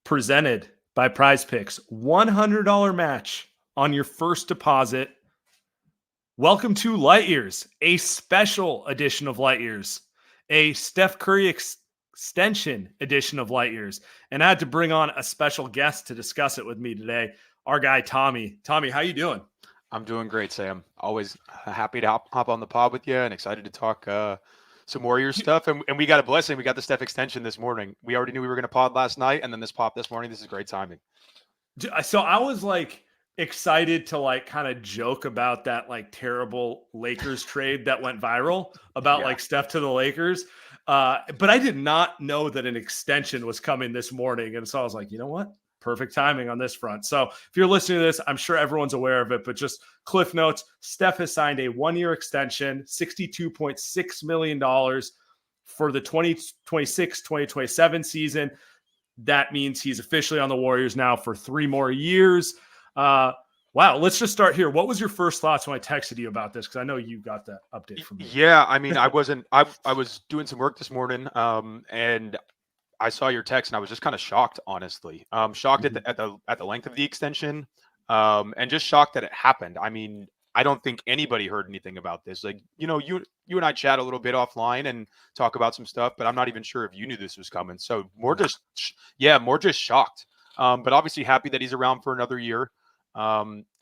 presented by Prize Picks. $100 match on your first deposit. Welcome to Light Years, a special edition of Light Years, a Steph Curry extension edition of Light Years. And I had to bring on a special guest to discuss it with me today, our guy, Tommy. Tommy, how you doing? I'm doing great, Sam. Always happy to hop on the pod with you and excited to talk some Warriors stuff. And we got a blessing. We got the Steph extension this morning. We already knew we were going to pod last night, and then this popped this morning. This is great timing. So I was like excited to like kind of joke about that like terrible Lakers trade that went viral about like Steph to the Lakers. But I did not know that an extension was coming this morning. And so I was like, you know what? Perfect timing on this front. So if you're listening to this, I'm sure everyone's aware of it, but just cliff notes, Steph has signed a 1-year extension, $62.6 million for the 2026-2027 season. That means he's officially on the Warriors now for 3 more years. Wow. Let's just start here. What was your first thoughts when I texted you about this? Because I know you got that update from me. Yeah. I mean, I was doing some work this morning and I saw your text and I was just kind of shocked, honestly. Shocked at the length of the extension, and just shocked that it happened. I mean, I don't think anybody heard anything about this. Like, you and I chat a little bit offline and talk about some stuff, but I'm not even sure if you knew this was coming. So more just shocked. But obviously happy that he's around for another year.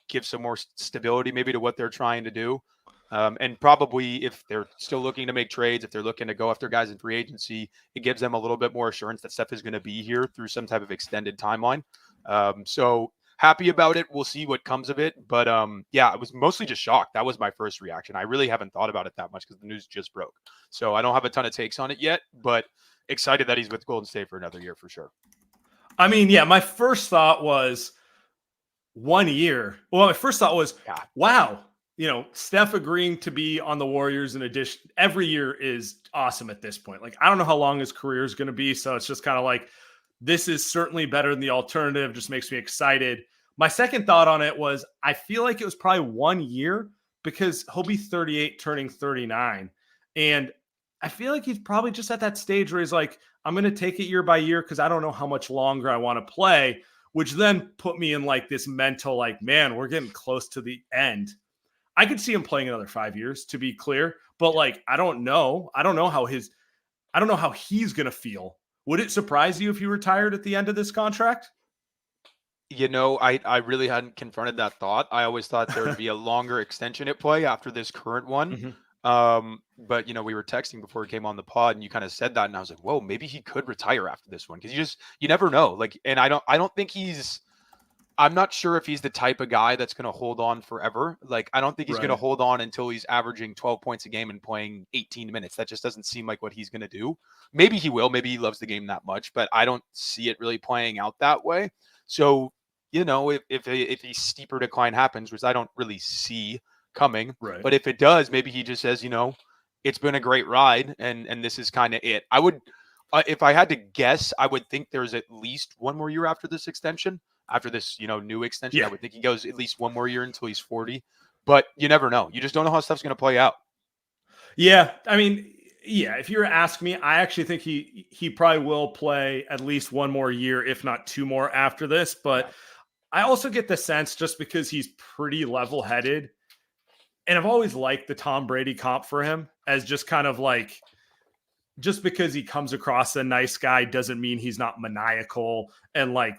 Give some more stability maybe to what they're trying to do. And probably if they're still looking to make trades, if they're looking to go after guys in free agency, it gives them a little bit more assurance that Steph is going to be here through some type of extended timeline. So happy about it. We'll see what comes of it. But I was mostly just shocked. That was my first reaction. I really haven't thought about it that much because the news just broke. So I don't have a ton of takes on it yet, but excited that he's with Golden State for another year for sure. I mean, yeah, my first thought was 1 year. Well, my first thought was, wow. Steph agreeing to be on the Warriors in addition every year is awesome at this point. Like, I don't know how long his career is going to be. So it's just kind of like, this is certainly better than the alternative. Just makes me excited. My second thought on it was, I feel like it was probably 1 year because he'll be 38 turning 39. And I feel like he's probably just at that stage where he's like, I'm going to take it year by year because I don't know how much longer I want to play, which then put me in like this mental, like, man, we're getting close to the end. I could see him playing another 5 years, to be clear, but like, I don't know how he's going to feel. Would it surprise you if he retired at the end of this contract? I really hadn't confronted that thought. I always thought there would be a longer extension at play after this current one. But we were texting before we came on the pod and you kind of said that. And I was like, whoa, maybe he could retire after this one. Cause you never know. Like, and I don't think I'm not sure if he's the type of guy that's going to hold on forever. Like, I don't think he's going to hold on until he's averaging 12 points a game and playing 18 minutes. That just doesn't seem like what he's going to do. Maybe he will. Maybe he loves the game that much, but I don't see it really playing out that way. So, if a steeper decline happens, which I don't really see coming, but if it does, maybe he just says, it's been a great ride and this is kind of it. I would, if I had to guess, I would think there's at least 1 more year after this extension. After this, new extension, I would think he goes at least 1 more year until he's 40. But you never know. You just don't know how stuff's going to play out. Yeah, I mean, if you were to ask me, I actually think he probably will play at least 1 more year, if not 2 more after this. But I also get the sense just because he's pretty level-headed, and I've always liked the Tom Brady comp for him as just kind of like, just because he comes across a nice guy doesn't mean he's not maniacal and like,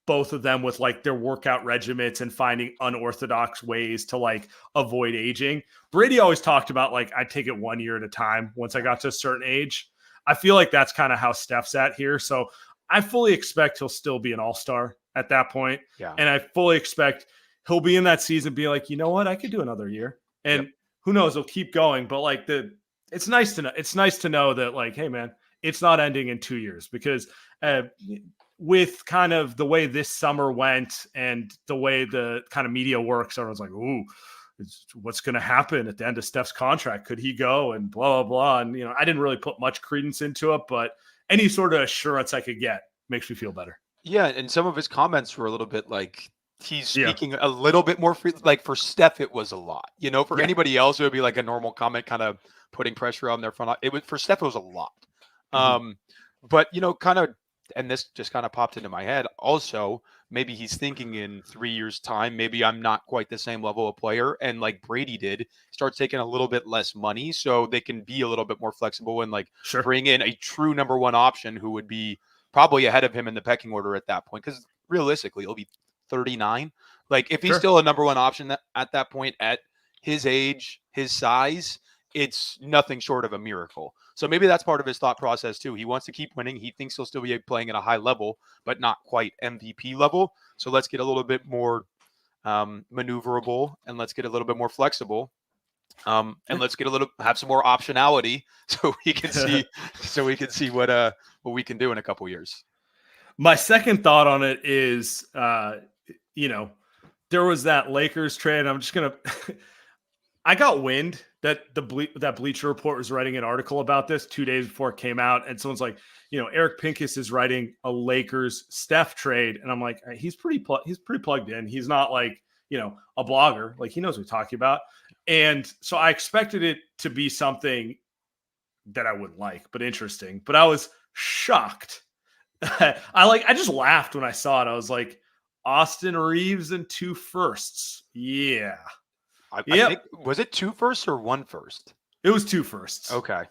both of them with like their workout regimens and finding unorthodox ways to like avoid aging. Brady always talked about like, I take it 1 year at a time. Once I got to a certain age, I feel like that's kind of how Steph's at here. So I fully expect he'll still be an all-star at that point. Yeah. And I fully expect he'll be in that season, be like, you know what? I could do another year. And who knows, he'll keep going. But like it's nice to know. It's nice to know that like, hey man, it's not ending in 2 years because, with kind of the way this summer went and the way the kind of media works, everyone's like, ooh, what's going to happen at the end of Steph's contract? Could he go and blah, blah, blah. And, I didn't really put much credence into it, but any sort of assurance I could get makes me feel better. Yeah. And some of his comments were a little bit like he's speaking a little bit more free. Like for Steph, it was a lot, for anybody else, it would be like a normal comment, kind of putting pressure on their front. For Steph, it was a lot. But, kind of and this just kind of popped into my head. Also, maybe he's thinking in 3 years' time, maybe I'm not quite the same level of player. And like Brady did, start taking a little bit less money so they can be a little bit more flexible and like Sure. bring in a true number one option who would be probably ahead of him in the pecking order at that point. Because realistically, he'll be 39. Like if he's Sure. still a number one option at that point, at his age, his size, it's nothing short of a miracle. So maybe that's part of his thought process too. He wants to keep winning. He thinks he'll still be playing at a high level, but not quite MVP level. So let's get a little bit more maneuverable, and let's get a little bit more flexible. And let's have some more optionality so we can see what we can do in a couple years. My second thought on it is, there was that Lakers trade. I'm just gonna. I got wind that that Bleacher Report was writing an article about this 2 days before it came out, and someone's like, Eric Pincus is writing a Lakers Steph trade, and I'm like, he's pretty plugged in. He's not like a blogger, like he knows what he's talking about, and so I expected it to be something that I wouldn't like, but interesting. But I was shocked. I just laughed when I saw it. I was like, Austin Reeves and 2 firsts. Yeah. I think, was it 2 firsts or 1 first? It was 2 firsts. Okay.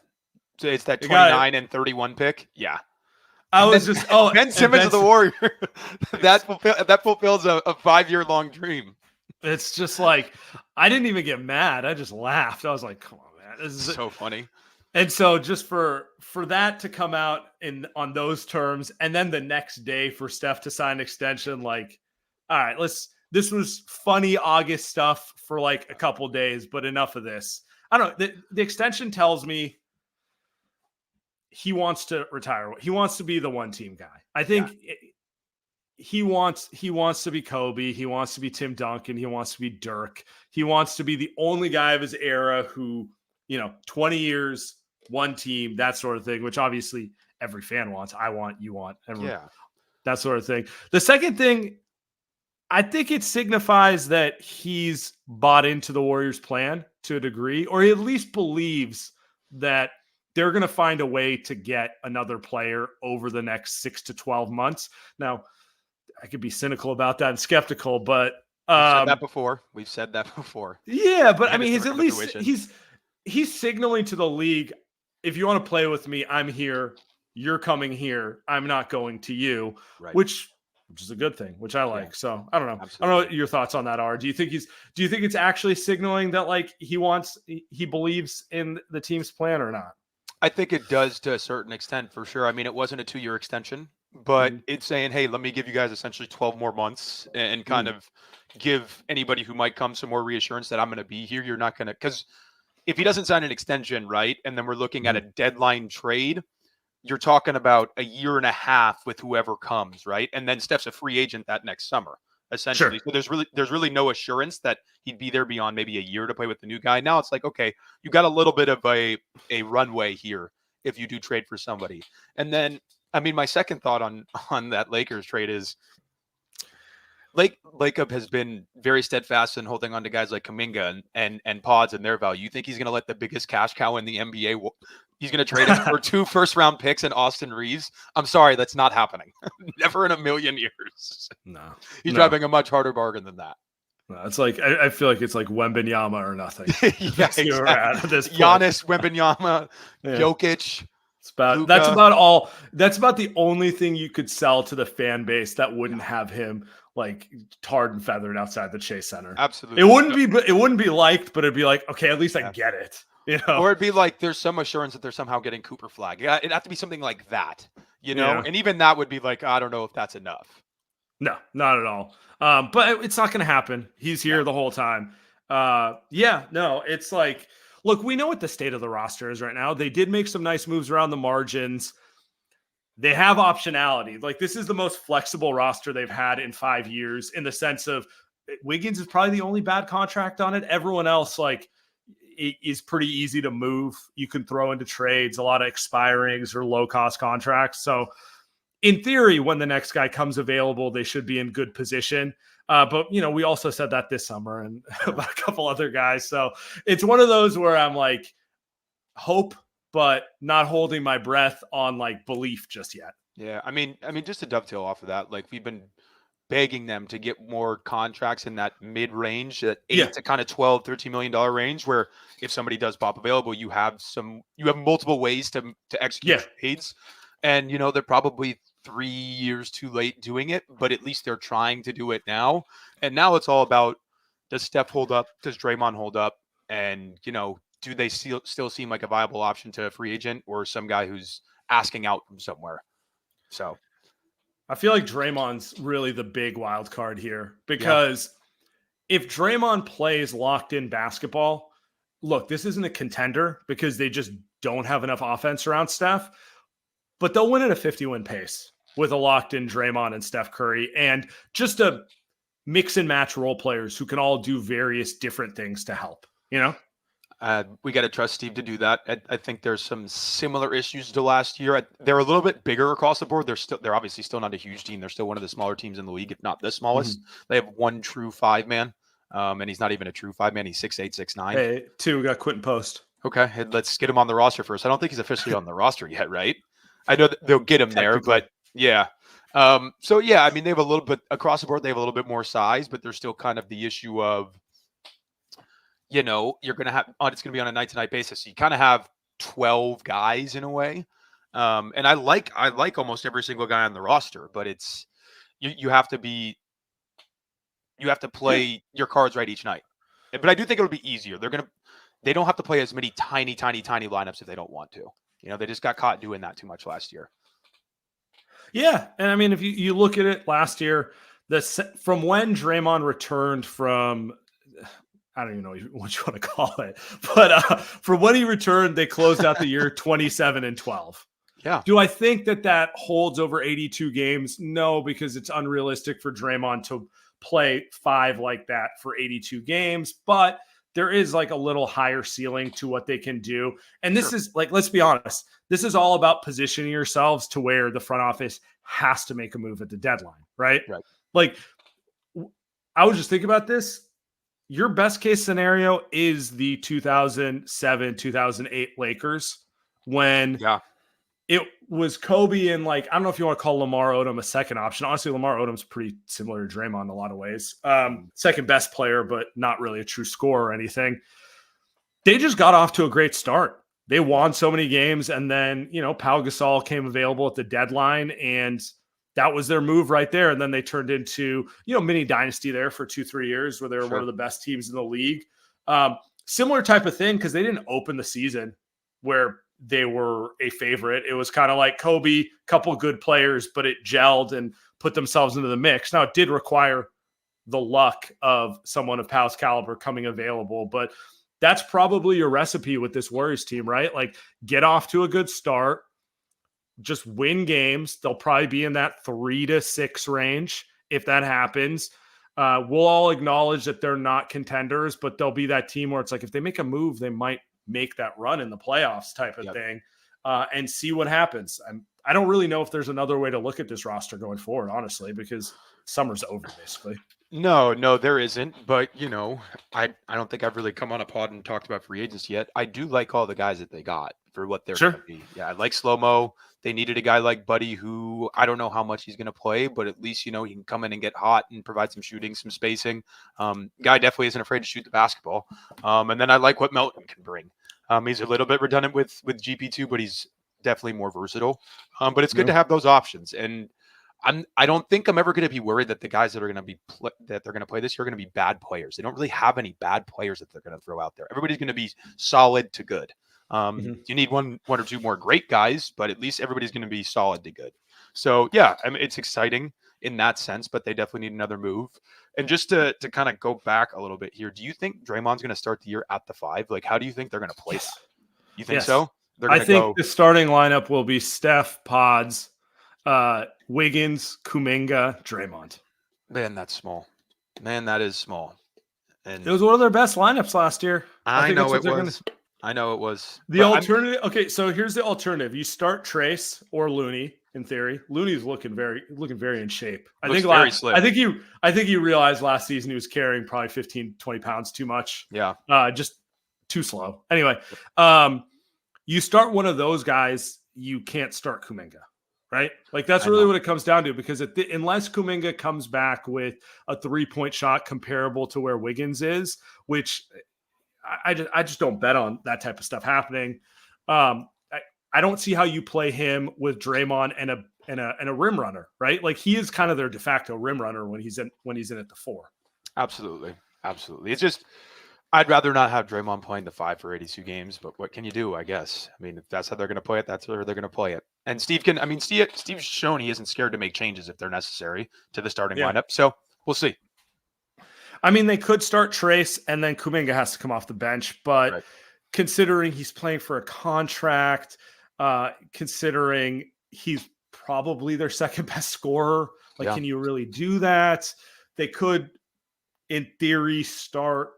So it's that 29 and 31 pick. Yeah. Ben Simmons of the Warriors. that fulfills a 5-year-long dream. It's just like, I didn't even get mad. I just laughed. I was like, come on, man. This is so funny. And so just for that to come out on those terms, and then the next day for Steph to sign an extension, like, all right, this was funny August stuff for like a couple days, but enough of this. I don't know. The extension tells me he wants to retire. He wants to be the one team guy. I think he wants to be Kobe. He wants to be Tim Duncan. He wants to be Dirk. He wants to be the only guy of his era who, 20 years, one team, that sort of thing, which obviously every fan wants. I want, you want, everyone, that sort of thing. The second thing, I think it signifies that he's bought into the Warriors' plan to a degree, or he at least believes that they're going to find a way to get another player over the next 6 to 12 months. Now, I could be cynical about that and skeptical, but we've said that before. Yeah, but I mean, he's signaling to the league, if you want to play with me, I'm here. You're coming here. I'm not going to you, right. which is a good thing, which I like. Yeah. So I don't know. Absolutely. I don't know what your thoughts on that are. Do you think it's actually signaling that like he believes in the team's plan or not? I think it does to a certain extent, for sure. I mean, it wasn't a 2-year extension, but it's saying, hey, let me give you guys essentially 12 more months and kind of give anybody who might come some more reassurance that I'm going to be here. You're not going to, because if he doesn't sign an extension, right, and then we're looking at a deadline trade, you're talking about a year and a half with whoever comes, right? And then Steph's a free agent that next summer, essentially. Sure. So there's really no assurance that he'd be there beyond maybe a year to play with the new guy. Now it's like, okay, you got a little bit of a runway here if you do trade for somebody. And then, I mean, my second thought on that Lakers trade is Lacob has been very steadfast in holding on to guys like Kuminga and Podz and their value. You think he's going to let the biggest cash cow in the NBA? He's going to trade him for 2 first-round picks and Austin Reeves? I'm sorry, that's not happening. Never in a million years. No. He's driving a much harder bargain than that. No, it's like I feel like it's like Wembanyama or nothing. That's exactly. At this point. Giannis, Wembanyama, Jokic. That's about all. That's about the only thing you could sell to the fan base that wouldn't have him like tarred and feathered outside the Chase Center. Absolutely. It wouldn't be liked, but it'd be like, okay, at least I get it. Or it'd be like there's some assurance that they're somehow getting Cooper Flag. Yeah, it'd have to be something like that, And even that would be like, I don't know if that's enough. No, not at all. But it's not going to happen. He's here the whole time. It's like, look, we know what the state of the roster is right now. They did make some nice moves around the margins. They have optionality. Like, this is the most flexible roster they've had in 5 years, in the sense of Wiggins is probably the only bad contract on it. Everyone else, like, it is pretty easy to move. You can throw into trades, a lot of expirings or low-cost contracts. So in theory, when the next guy comes available, they should be in good position. But, we also said that this summer and about a couple other guys. So it's one of those where I'm like, hope, but not holding my breath on like belief just yet. Yeah, just to dovetail off of that, like we've been begging them to get more contracts in that mid range, that Yeah. 8 to kind of 12, $13 million range, where if somebody does pop available, you have multiple ways to execute Yeah. trades. And they're probably 3 years too late doing it, but at least they're trying to do it now. And now it's all about, does Steph hold up? Does Draymond hold up? And do they still seem like a viable option to a free agent or some guy who's asking out from somewhere? So I feel like Draymond's really the big wild card here, yeah. because if Draymond plays locked in basketball, look, this isn't a contender because they just don't have enough offense around Steph, but they'll win at a 50-win pace with a locked in Draymond and Steph Curry and just a mix and match role players who can all do various different things to help, We got to trust Steve to do that. I think there's some similar issues to last year. They're a little bit bigger across the board. They're obviously still not a huge team. They're still one of the smaller teams in the league, if not the smallest. They have one true 5-man, and he's not even a true 5-man. He's 6'8", 6'9". Hey, we got Quentin Post. Okay, let's get him on the roster first. I don't think he's officially on the roster yet, right? I know that they'll get him there, but yeah. So yeah, they have a little bit across the board. They have a little bit more size, but there's still kind of the issue of, you're going to have, it's going to be on a night-to-night basis. So you kind of have 12 guys in a way. And I like almost every single guy on the roster, but it's, you have to play your cards right each night. But I do think it'll be easier. They don't have to play as many tiny lineups if they don't want to. They just got caught doing that too much last year. Yeah. And if you look at it last year, from when Draymond returned from, I don't even know what you want to call it, but from when he returned, they closed out the year 27-12. Yeah. Do I think that holds over 82 games? No, because it's unrealistic for Draymond to play 5 like that for 82 games, but there is like a little higher ceiling to what they can do. And this is like, let's be honest, this is all about positioning yourselves to where the front office has to make a move at the deadline, right? Right. Like, I would just think about this. Your best case scenario is the 2007, 2008 Lakers when it was Kobe and I don't know if you want to call Lamar Odom a second option. Honestly, Lamar Odom's pretty similar to Draymond in a lot of ways. Second best player, but not really a true scorer or anything. They just got off to a great start. They won so many games, and then, Pau Gasol came available at the deadline, and that was their move right there. And then they turned into, mini dynasty there for 2-3 years where they were one of the best teams in the league. Similar type of thing, because they didn't open the season where they were a favorite. It was kind of like Kobe, couple good players, but it gelled and put themselves into the mix. Now, it did require the luck of someone of Pau's caliber coming available, but that's probably your recipe with this Warriors team, right? Like, get off to a good start. Just win games. They'll probably be in that 3 to 6 range if that happens. We'll all acknowledge that they're not contenders, but they'll be that team where it's like if they make a move, they might make that run in the playoffs type of thing, and see what happens. I don't really know if there's another way to look at this roster going forward, honestly, because summer's over basically. No, there isn't. But, I don't think I've really come on a pod and talked about free agents yet. I do like all the guys that they got for what they're going to be. Yeah, I like Slow-Mo. They needed a guy like Buddy who I don't know how much he's going to play, but at least, he can come in and get hot and provide some shooting, some spacing. Guy definitely isn't afraid to shoot the basketball. And then I like what Melton can bring. He's a little bit redundant with GP2, but he's definitely more versatile. But it's good to have those options. And I don't think I'm ever going to be worried that the guys that are going to that they're going to play this year are going to be bad players. They don't really have any bad players that they're going to throw out there. Everybody's going to be solid to good. You need one or two more great guys, but at least everybody's going to be solid to good. So yeah, it's exciting in that sense, but they definitely need another move. And just to kind of go back a little bit here, do you think Draymond's going to start the year at the 5? Like, how do you think they're going to play that? You think so? I think the starting lineup will be Steph, Podz, Wiggins, Kuminga, Draymond. Man, that's small. Man, that is small. And it was one of their best lineups last year. I know it was. I know it was. The alternative. Okay, so here's the alternative. You start Trace or Looney. In theory, Looney's looking very in shape. I think you realized last season he was carrying probably 15-20 pounds too much. Yeah. Just too slow. Anyway, you start one of those guys, you can't start Kuminga. right? Like that's really what it comes down to, because unless Kuminga comes back with a 3-point shot comparable to where Wiggins is, which I just don't bet on that type of stuff happening. I don't see how you play him with Draymond and a rim runner, right? Like he is kind of their de facto rim runner when he's in at the 4. Absolutely. It's just I'd rather not have Draymond playing the 5 for 82 games, but what can you do? I guess. I mean, if that's how they're going to play it, that's how they're going to play it. And Steve's shown he isn't scared to make changes if they're necessary to the starting lineup. So we'll see. I mean, they could start Trace and then Kuminga has to come off the bench, but considering he's playing for a contract, considering he's probably their second best scorer, can you really do that? They could, in theory, start,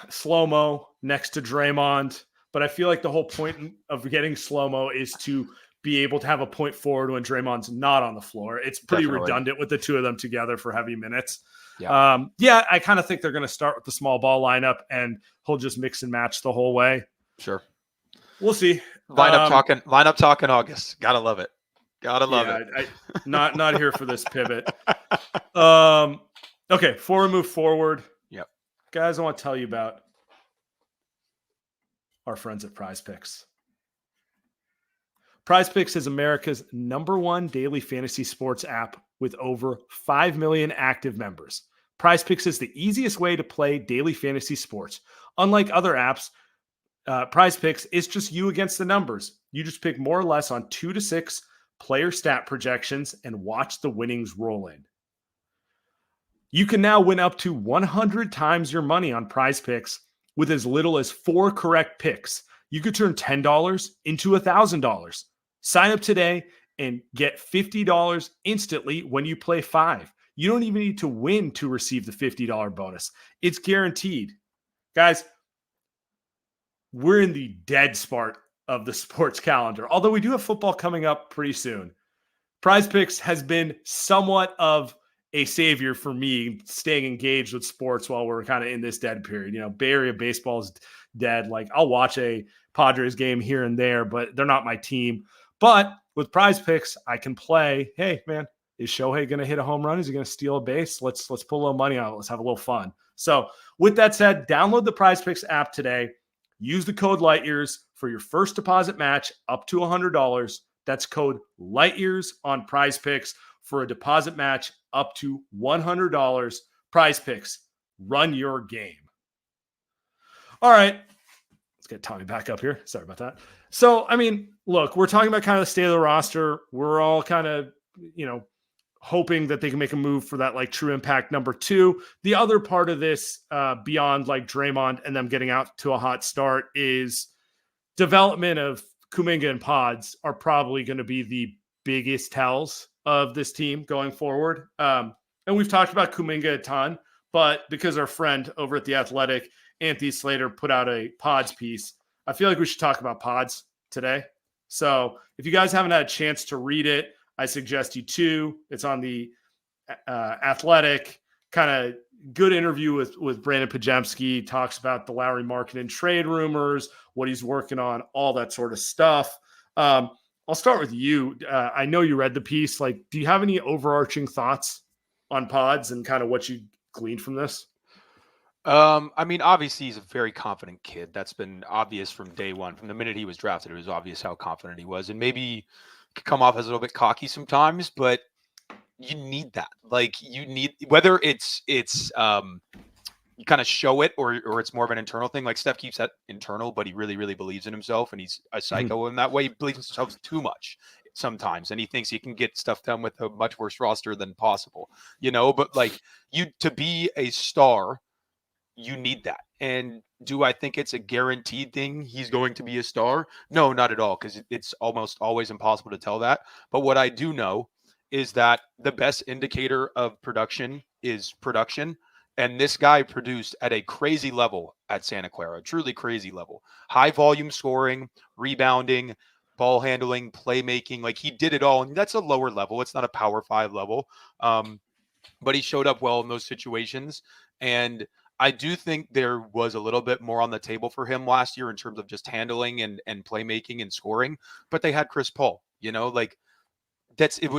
slow-mo next to Draymond, but I feel like the whole point of getting slow-mo is to be able to have a point forward when Draymond's not on the floor. It's pretty redundant with the two of them together for heavy minutes. I kind of think they're going to start with the small ball lineup and he'll just mix and match the whole way. Sure. We'll see. Lineup talking August. Gotta love it. Not here for this pivot. Okay. Before we move forward, guys, I want to tell you about our friends at Prize Picks. Prize Picks is America's #1 daily fantasy sports app with over 5 million active members. Prize Picks is the easiest way to play daily fantasy sports. Unlike other apps, Prize Picks is just you against the numbers. You just pick more or less on 2 to 6 player stat projections and watch the winnings roll in. You can now win up to 100 times your money on Prize Picks with as little as 4 correct picks. You could turn $10 into $1,000. Sign up today and get $50 instantly when you play 5. You don't even need to win to receive the $50 bonus. It's guaranteed. Guys, we're in the dead spot of the sports calendar, although we do have football coming up pretty soon. Prize Picks has been somewhat of a savior for me staying engaged with sports while we're kind of in this dead period. Bay Area baseball is dead. Like I'll watch a Padres game here and there, but they're not my team. But with Prize Picks, I can play. Hey man, is Shohei going to hit a home run? Is he going to steal a base? Let's put a little money on it. Let's have a little fun. So with that said, download the Prize Picks app today. Use the code LightYears for your first deposit match up to $100. That's code LightYears on Prize Picks for a deposit match up to $100. Prize Picks, run your game. All right. Let's get Tommy back up here. Sorry about that. So, I mean, look, we're talking about kind of the state of the roster. We're all kind of, hoping that they can make a move for that like true impact number 2. The other part of this, beyond like Draymond and them getting out to a hot start, is development of Kuminga and Podz are probably going to be the biggest tells of this team going forward. And we've talked about Kuminga a ton, but because our friend over at The Athletic, Anthony Slater, put out a Podz piece, I feel like we should talk about Podz today. So if you guys haven't had a chance to read it, I suggest you to. It's on the Athletic. Kind of good interview with Brandon Pajemski. Talks about the Lowry market and trade rumors, what he's working on, all that sort of stuff. I'll start with you. I know you read the piece. Like, do you have any overarching thoughts on Podz and kind of what you gleaned from this? I mean, obviously he's a very confident kid. That's been obvious from day one. From the minute he was drafted, it was obvious how confident he was. And maybe could come off as a little bit cocky sometimes, but you need that. Like you need, whether it's you kind of show it or it's more of an internal thing. Like Steph keeps that internal, but he really, really believes in himself and he's a psycho in that way. He believes in himself too much sometimes. And he thinks he can get stuff done with a much worse roster than possible, but like to be a star, you need that. And do I think it's a guaranteed thing he's going to be a star? No, not at all, because it's almost always impossible to tell that. But what I do know is that the best indicator of production is production. And this guy produced at a crazy level at Santa Clara, truly crazy level. High volume scoring, rebounding, ball handling, playmaking. Like he did it all. And that's a lower level. It's not a Power 5 level. But he showed up well in those situations. And I do think there was a little bit more on the table for him last year in terms of just handling and playmaking and scoring, but they had Chris Paul, like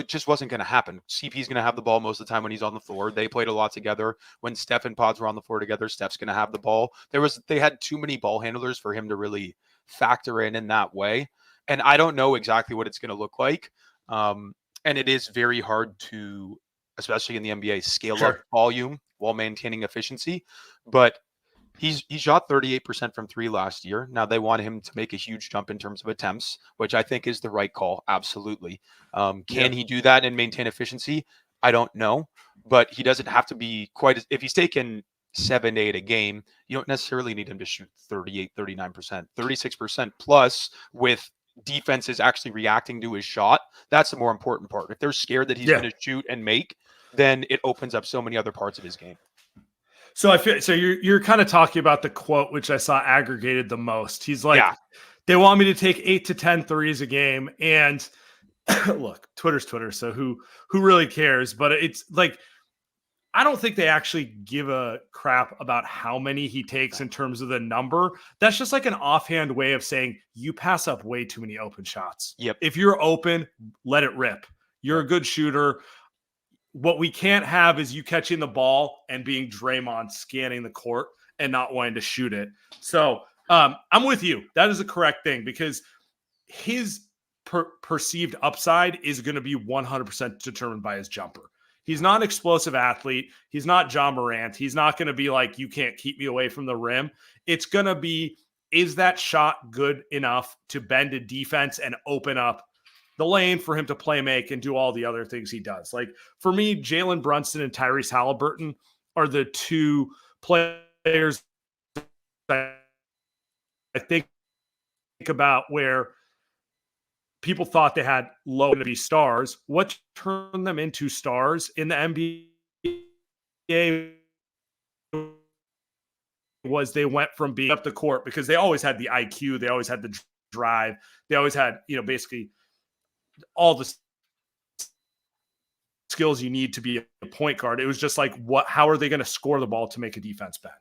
just wasn't going to happen. CP's going to have the ball most of the time when he's on the floor. They played a lot together. When Steph and Podz were on the floor together, Steph's going to have the ball. They had too many ball handlers for him to really factor in that way. And I don't know exactly what it's going to look like. And it is very hard to, especially in the NBA, scale up volume while maintaining efficiency. But he shot 38% from three last year. Now they want him to make a huge jump in terms of attempts, which I think is the right call. Absolutely. Can he do that and maintain efficiency? I don't know, but he doesn't have to be if he's taking 7-8 a game, you don't necessarily need him to shoot 38, 39%, 36% plus with defenses actually reacting to his shot. That's the more important part. If they're scared that he's going to shoot and make, then it opens up so many other parts of his game. So I feel you're kind of talking about the quote, which I saw aggregated the most. He's like, they want me to take 8 to 10 threes a game. And look, Twitter's Twitter. So who really cares? But it's like, I don't think they actually give a crap about how many he takes in terms of the number. That's just like an offhand way of saying you pass up way too many open shots. Yep. If you're open, let it rip. You're a good shooter. What we can't have is you catching the ball and being Draymond scanning the court and not wanting to shoot it. So I'm with you. That is a correct thing because his perceived upside is going to be 100% determined by his jumper. He's not an explosive athlete. He's not John Morant. He's not going to be like, you can't keep me away from the rim. It's going to be, is that shot good enough to bend a defense and open up the lane for him to play make and do all the other things he does? Like for me, Jalen Brunson and Tyrese Halliburton are the two players that I think about where people thought they had low to be stars. What turned them into stars in the NBA was they went from being up the court because they always had the IQ, they always had the drive, they always had, basically all the skills you need to be a point guard. It was just like, how are they going to score the ball to make a defense bend?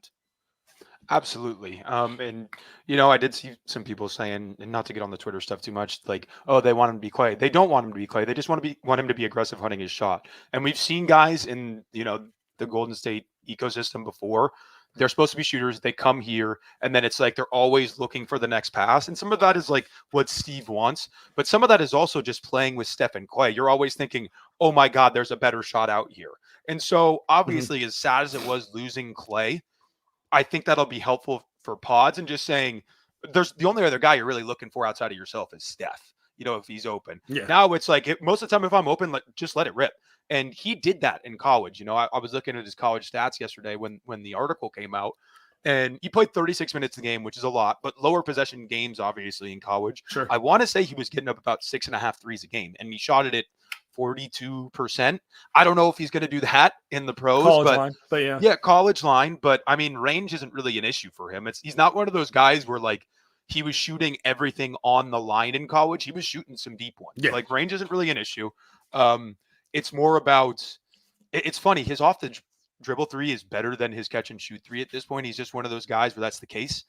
Absolutely. And I did see some people saying, and not to get on the Twitter stuff too much, like, oh, they want him to be Clay. They don't want him to be Clay. They just want him to be aggressive hunting his shot. And we've seen guys in, the Golden State ecosystem before. They're supposed to be shooters. They come here, and then it's like they're always looking for the next pass. And some of that is like what Steve wants, but some of that is also just playing with Steph and Clay. You're always thinking, oh my God, there's a better shot out here. And so obviously, as sad as it was losing Clay, I think that'll be helpful for Podz and just saying there's the only other guy you're really looking for outside of yourself is Steph, if he's open. Yeah. Now it's like most of the time, if I'm open, just let it rip. And he did that in college. I was looking at his college stats yesterday when the article came out, and he played 36 minutes a game, which is a lot, but lower possession games, obviously, in college. Sure. I want to say he was getting up about 6.5 threes a game, and he shot it at 42%. I don't know if he's going to do that in the pros, but yeah. Yeah, college line. But I mean, range isn't really an issue for him. He's not one of those guys where like he was shooting everything on the line in college. He was shooting some deep ones. Yeah. Like range isn't really an issue. It's more about, it's funny. His off the dribble three is better than his catch and shoot three at this point. He's just one of those guys where that's the case.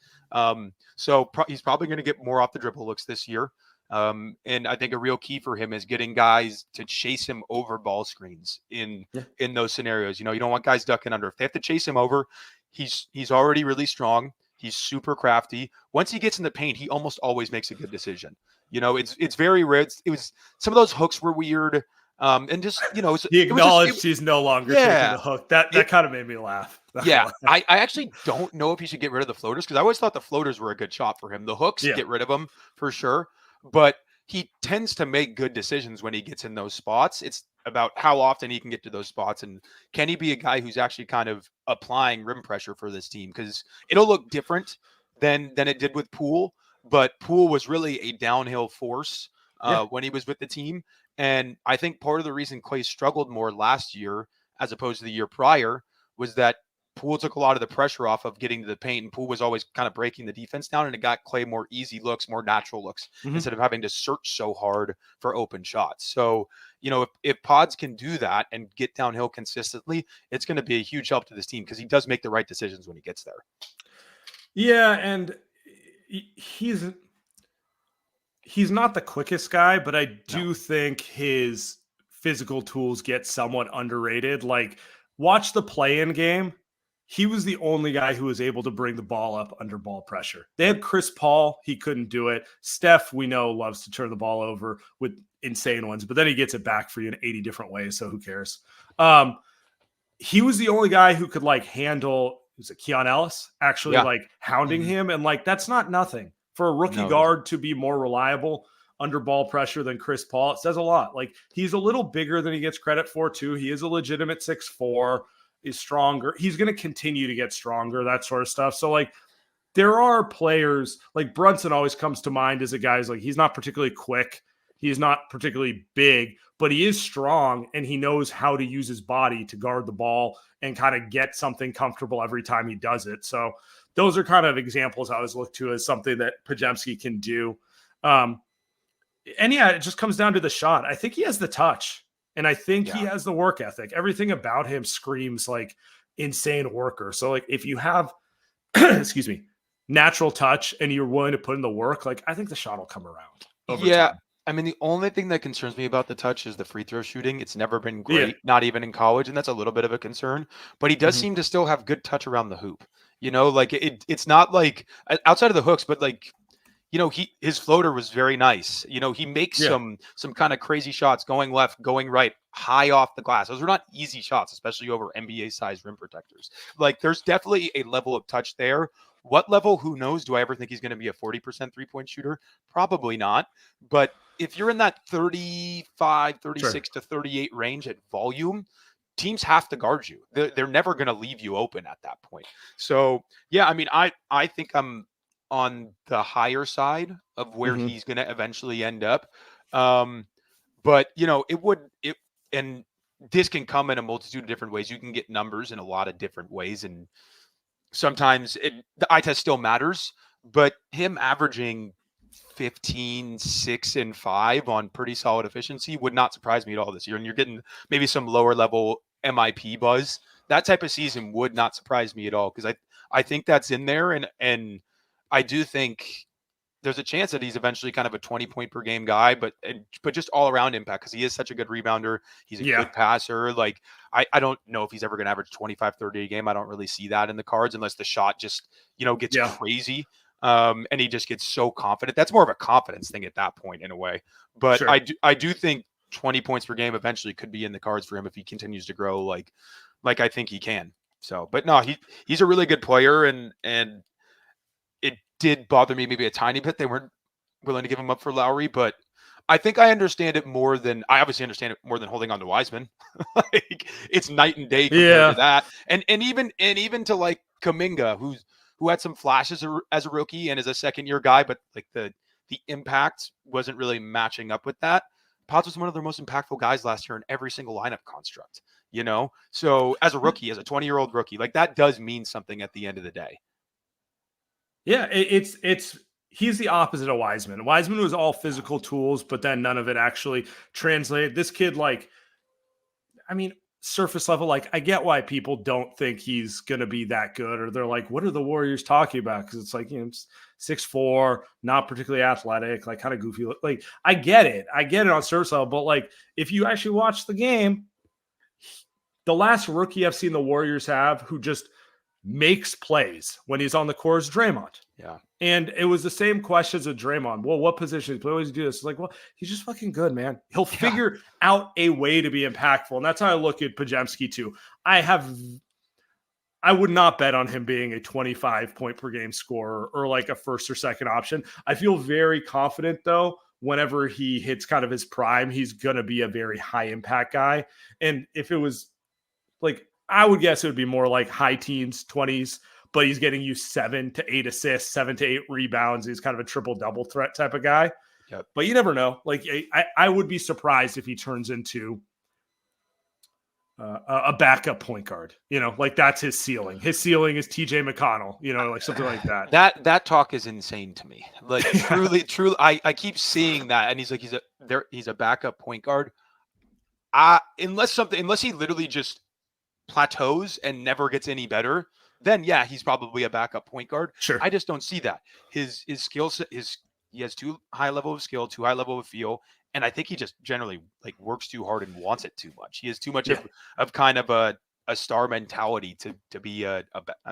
So he's probably going to get more off the dribble looks this year. And I think a real key for him is getting guys to chase him over ball screens in those scenarios. You don't want guys ducking under. If they have to chase him over, he's already really strong. He's super crafty. Once he gets in the paint, he almost always makes a good decision. It's very rare. It was some of those hooks were weird. And just, he acknowledged he's no longer taking the hook. That kind of made me laugh. Yeah. I actually don't know if he should get rid of the floaters because I always thought the floaters were a good shot for him. The hooks, get rid of them for sure. But he tends to make good decisions when he gets in those spots. It's about how often he can get to those spots. And can he be a guy who's actually kind of applying rim pressure for this team? Because it'll look different than it did with Poole. But Poole was really a downhill force when he was with the team. And I think part of the reason Clay struggled more last year as opposed to the year prior was that Poole took a lot of the pressure off of getting to the paint, and Poole was always kind of breaking the defense down, and it got Clay more easy looks, more natural looks, instead of having to search so hard for open shots. So, if Podz can do that and get downhill consistently, it's going to be a huge help to this team because he does make the right decisions when he gets there. Yeah, and he's not the quickest guy, but I do think his physical tools get somewhat underrated. Like, watch the play-in game. He was the only guy who was able to bring the ball up under ball pressure. They had Chris Paul. He couldn't do it. Steph, we know, loves to turn the ball over with insane ones, but then he gets it back for you in 80 different ways, so who cares? He was the only guy who could, handle, was it Keon Ellis, actually, hounding him, and, that's not nothing. For a rookie guard to be more reliable under ball pressure than Chris Paul, it says a lot. He's a little bigger than he gets credit for, too. He is a legitimate 6'4", is stronger. He's going to continue to get stronger, that sort of stuff. So, there are players, Brunson always comes to mind as a guy who's he's not particularly quick. He's not particularly big, but he is strong, and he knows how to use his body to guard the ball and kind of get something comfortable every time he does it. So those are kind of examples I always look to as something that Podziemski can do. It just comes down to the shot. I think he has the touch, and I think he has the work ethic. Everything about him screams insane worker. So if you have, excuse me, natural touch and you're willing to put in the work, I think the shot will come around over time. I mean, the only thing that concerns me about the touch is the free throw shooting. It's never been great, not even in college, and that's a little bit of a concern. But he does seem to still have good touch around the hoop. It's not outside of the hooks, but his floater was very nice. He makes some kind of crazy shots going left, going right, high off the glass. Those are not easy shots, especially over NBA-sized rim protectors. There's definitely a level of touch there. What level? Who knows? Do I ever think he's going to be a 40% three-point shooter? Probably not. But if you're in that 35, 36 to 38 range at volume, teams have to guard you. They're never going to leave you open at that point. So, I think I'm on the higher side of where he's going to eventually end up. But, and this can come in a multitude of different ways. You can get numbers in a lot of different ways, and sometimes the eye test still matters, but him averaging 15, 6, and 5 on pretty solid efficiency would not surprise me at all this year. And you're getting maybe some lower level MIP buzz. That type of season would not surprise me at all, because I think that's in there. And I do think there's a chance that he's eventually kind of a 20-point per game guy, but just all around impact, because he is such a good rebounder. He's a good passer. I don't know if he's ever going to average 25, 30 a game. I don't really see that in the cards unless the shot just, gets crazy. And he just gets so confident. That's more of a confidence thing at that point in a way. But I do think 20 points per game eventually could be in the cards for him if he continues to grow like I think he can. So, but no, he's a really good player, and it did bother me maybe a tiny bit they weren't willing to give him up for Lowry, but I think I understand it more than holding on to Wiseman. It's night and day compared to that. And even to Kuminga, who had some flashes as a rookie and as a second-year guy, but the impact wasn't really matching up with that. Podz was one of their most impactful guys last year in every single lineup construct, So as a rookie, as a 20-year-old rookie, that does mean something at the end of the day. Yeah, he's the opposite of Wiseman. Wiseman was all physical tools, but then none of it actually translated. This kid, surface level, I get why people don't think he's going to be that good, or they're like, what are the Warriors talking about? Because it's 6'4", not particularly athletic, kind of goofy. I get it on surface level, but if you actually watch the game, the last rookie I've seen the Warriors have who just makes plays when he's on the court is Draymond. Yeah. And it was the same questions with Draymond. Well, what position does he play? Always do this. It's he's just fucking good, man. He'll figure out a way to be impactful. And that's how I look at Podziemski too. I would not bet on him being a 25 point per game scorer or a first or second option. I feel very confident though, whenever he hits kind of his prime, he's going to be a very high impact guy. And if it was I would guess it would be more high teens, 20s, but he's getting you 7 to 8 assists, 7 to 8 rebounds. He's kind of a triple-double threat type of guy. Yep. But you never know. I would be surprised if he turns into a backup point guard. Like that's his ceiling. His ceiling is TJ McConnell. Like something like that. That talk is insane to me. Like truly, I keep seeing that, and he's a backup point guard. Unless he literally just plateaus and never gets any better, then yeah, he's probably a backup point guard. Sure. I just don't see that. His skill set, he has too high level of skill, too high level of feel, and I think he just generally like works too hard and wants it too much. He has too much of kind of a star mentality to be a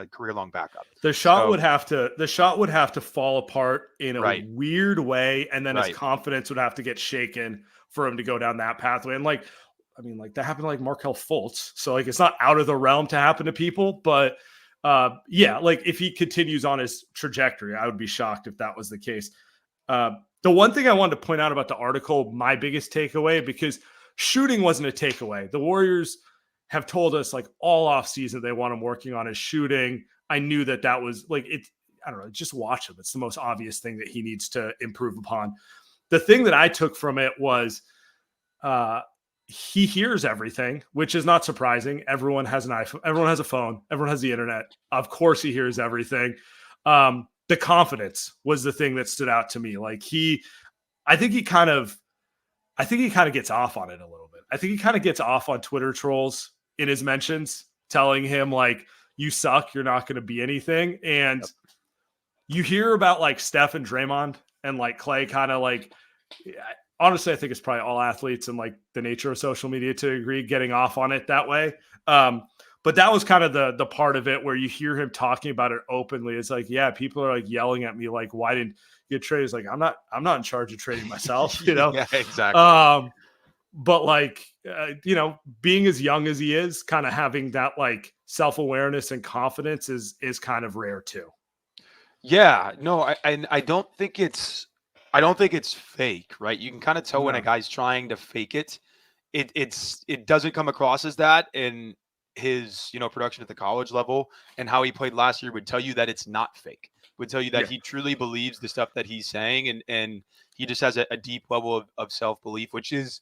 career long backup. The shot would have to fall apart in a weird way, and then his confidence would have to get shaken for him to go down that pathway. And like that happened to like Markelle Fultz. So like it's not out of the realm to happen to people, but like if he continues on his trajectory, I would be shocked if that was the case. The one thing I wanted to point out about the article, my biggest takeaway, because shooting wasn't a takeaway. The Warriors have told us like all off season they want him working on his shooting. I knew that was like it. I don't know. Just watch him. It's the most obvious thing that he needs to improve upon. The thing that I took from it was he hears everything, which is not surprising. Everyone has an iPhone. Everyone has a phone. Everyone has the internet. Of course, he hears everything. The confidence was the thing that stood out to me. Like I think he kind of gets off on it a little bit. I think he kind of gets off on Twitter trolls in his mentions, telling him like, you suck, you're not going to be anything. And you hear about like Steph and Draymond and like Clay kind of like, honestly, I think it's probably all athletes and like the nature of social media to agree getting off on it that way. But that was kind of the part of it where you hear him talking about it openly. It's like, yeah, people are like yelling at me, like, why didn't you get traded? It's like, I'm not in charge of trading myself, Yeah, exactly. But like, being as young as he is, kind of having that like self-awareness and confidence is kind of rare too. Yeah, no, I don't think it's fake, right? You can kind of tell when a guy's trying to fake it. It doesn't come across as that, and his production at the college level and how he played last year would tell you that it's not fake. Would tell you that he truly believes the stuff that he's saying, and he just has a deep level of self-belief, which is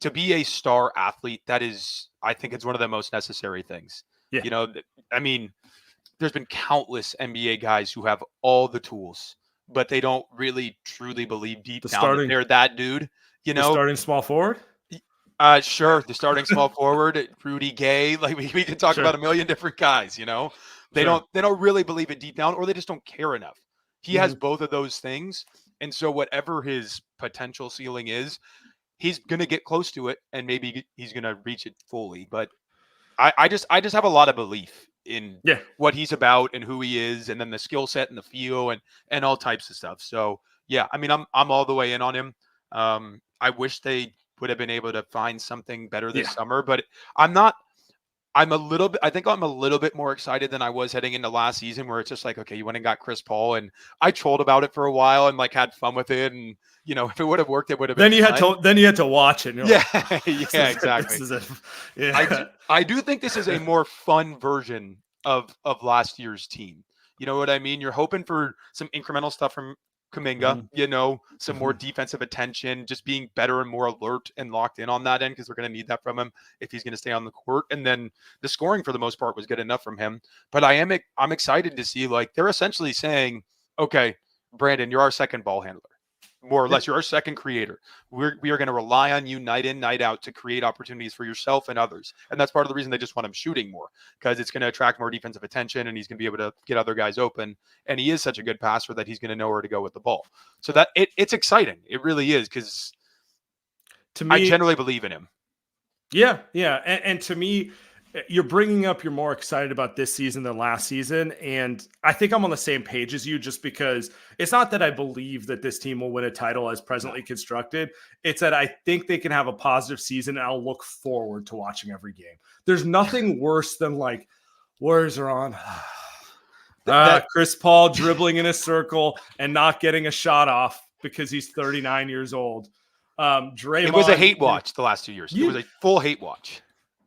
to be a star athlete. That is, I think it's one of the most necessary things. Yeah. I mean, there's been countless NBA guys who have all the tools, but they don't really truly believe deep down that they're that dude. The starting small forward. Sure. The starting small forward, Rudy Gay. Like we could talk about a million different guys. They don't really believe it deep down, or they just don't care enough. He has both of those things, and so whatever his potential ceiling is, he's gonna get close to it, and maybe he's gonna reach it fully. But I just have a lot of belief in what he's about and who he is, and then the skill set and the feel and all types of stuff. So yeah, I mean, I'm all the way in on him. I wish they would have been able to find something better this summer, but I think I'm a little bit more excited than I was heading into last season, where it's just like, okay, you went and got Chris Paul, and I trolled about it for a while and like had fun with it. And if it would have worked, it would have been then you had to watch it. And Exactly. I do think this is a more fun version of last year's team. You know what I mean? You're hoping for some incremental stuff from Kuminga, some more defensive attention, just being better and more alert and locked in on that end, because we're going to need that from him if he's going to stay on the court. And then the scoring for the most part was good enough from him. But I'm excited to see, like, they're essentially saying, okay, Brandon, you're our second ball handler. More or less, you're our second creator. We are going to rely on you night in, night out to create opportunities for yourself and others. And that's part of the reason they just want him shooting more, because it's going to attract more defensive attention, and he's going to be able to get other guys open. And he is such a good passer that he's going to know where to go with the ball. So that it's exciting. It really is, because to me, I generally believe in him. Yeah. Yeah. And to me, you're bringing up you're more excited about this season than last season. And I think I'm on the same page as you, just because it's not that I believe that this team will win a title as presently constructed. It's that I think they can have a positive season, and I'll look forward to watching every game. There's nothing worse than like, Warriors are on. Chris Paul dribbling in a circle and not getting a shot off because he's 39 years old. Draymond, it was a hate watch the last 2 years. It was a full hate watch.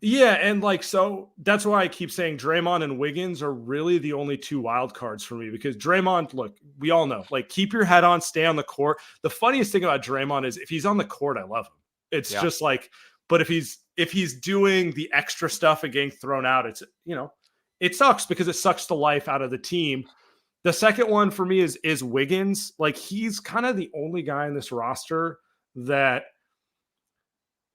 Yeah, and like, so that's why I keep saying Draymond and Wiggins are really the only two wild cards for me, because Draymond, look, we all know, like, keep your head on, stay on the court. The funniest thing about Draymond is if he's on the court, I love him. It's just like But if he's doing the extra stuff and getting thrown out, it's, it sucks because it sucks the life out of the team. The second one for me is Wiggins. Like, he's kind of the only guy in this roster that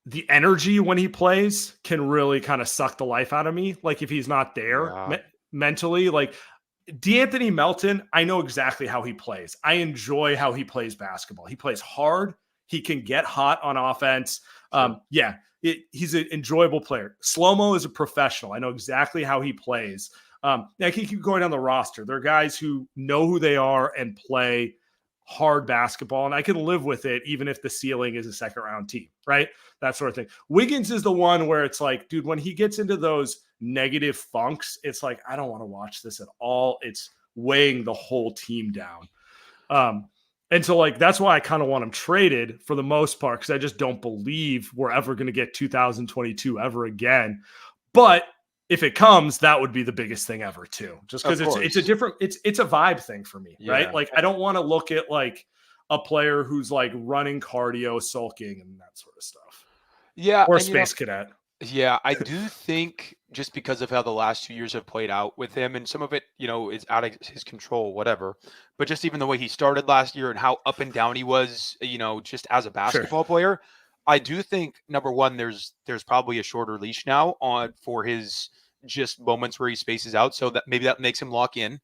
the energy when he plays can really kind of suck the life out of me. Like, if he's not there mentally, like D'Anthony Melton, I know exactly how he plays. I enjoy how he plays basketball. He plays hard. He can get hot on offense. He's an enjoyable player. Slow-Mo is a professional. I know exactly how he plays. I can keep going down the roster. There are guys who know who they are and play hard basketball, and I can live with it even if the ceiling is a second-round team, right? That sort of thing. Wiggins is the one where it's like, dude, when he gets into those negative funks, it's like, I don't want to watch this at all. It's weighing the whole team down. And so, like, that's why I kind of want him traded for the most part, because I just don't believe we're ever going to get 2022 ever again. But if it comes, that would be the biggest thing ever too. Just because it's a different, it's a vibe thing for me, right? Like, I don't want to look at like a player who's like running cardio, sulking, and that sort of stuff. Yeah, or Space Cadet. Yeah, I do think just because of how the last 2 years have played out with him, and some of it, is out of his control, whatever. But just even the way he started last year and how up and down he was, just as a basketball player, I do think, number one, there's probably a shorter leash now for his just moments where he spaces out, so that maybe that makes him lock in.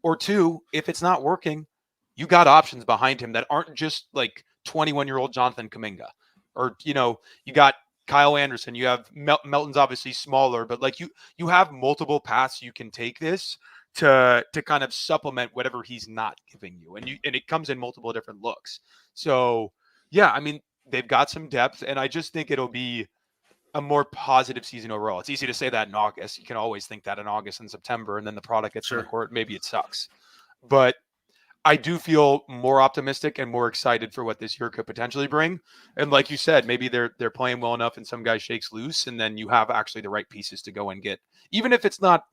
Or two, if it's not working, you got options behind him that aren't just like 21-year-old Jonathan Kuminga, or you got Kyle Anderson. You have Melton's obviously smaller, but like you have multiple paths you can take this to kind of supplement whatever he's not giving you, and it comes in multiple different looks. So yeah, I mean, they've got some depth, and I just think it'll be a more positive season overall. It's easy to say that in August. You can always think that in August and September, and then the product gets on the court. Maybe it sucks, but I do feel more optimistic and more excited for what this year could potentially bring. And like you said, maybe they're playing well enough and some guy shakes loose, and then you have actually the right pieces to go and get, even if it's not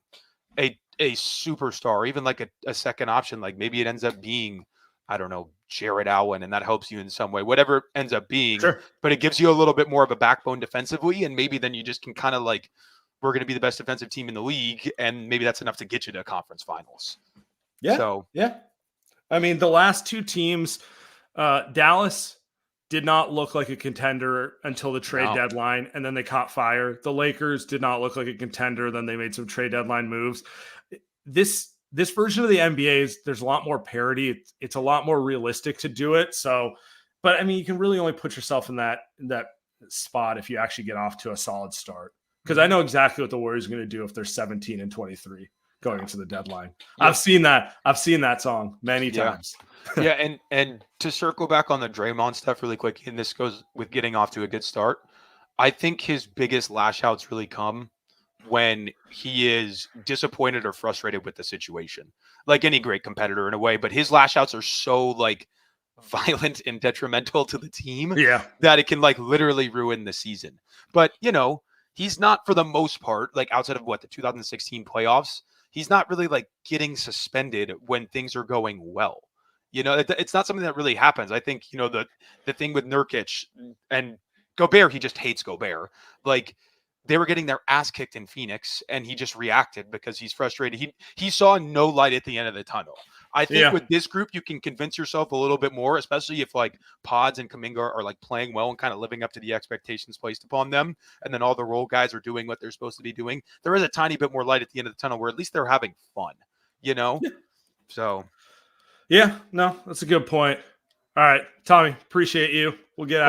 a superstar, even like a second option, like maybe it ends up being, I don't know, Jared Allen, and that helps you in some way, whatever it ends up being. But it gives you a little bit more of a backbone defensively, and maybe then you just can kind of like, we're going to be the best defensive team in the league, and maybe that's enough to get you to conference finals. I mean, the last two teams, Dallas did not look like a contender until the trade deadline, and then they caught fire. The Lakers did not look like a contender, then they made some trade deadline moves. This version of the NBA there's a lot more parity. It's a lot more realistic to do it. So, but I mean, you can really only put yourself in that spot if you actually get off to a solid start. Because I know exactly what the Warriors are going to do if they're 17-23 going into the deadline. I've seen that song many times. And to circle back on the Draymond stuff really quick, and this goes with getting off to a good start, I think his biggest lash outs really come when he is disappointed or frustrated with the situation, like any great competitor in a way. But his lash outs are so like violent and detrimental to the team that it can like literally ruin the season. But he's not, for the most part, like outside of the 2016 playoffs, he's not really like getting suspended when things are going well. It's not something that really happens. I think, the thing with Nurkic and Gobert, he just hates Gobert. Like, they were getting their ass kicked in Phoenix, and he just reacted because he's frustrated. He saw no light at the end of the tunnel. I think with this group, you can convince yourself a little bit more, especially if like Podz and Kuminga are like playing well and kind of living up to the expectations placed upon them. And then all the role guys are doing what they're supposed to be doing. There is a tiny bit more light at the end of the tunnel where at least they're having fun, So. Yeah, no, that's a good point. All right, Tommy, appreciate you. We'll get out.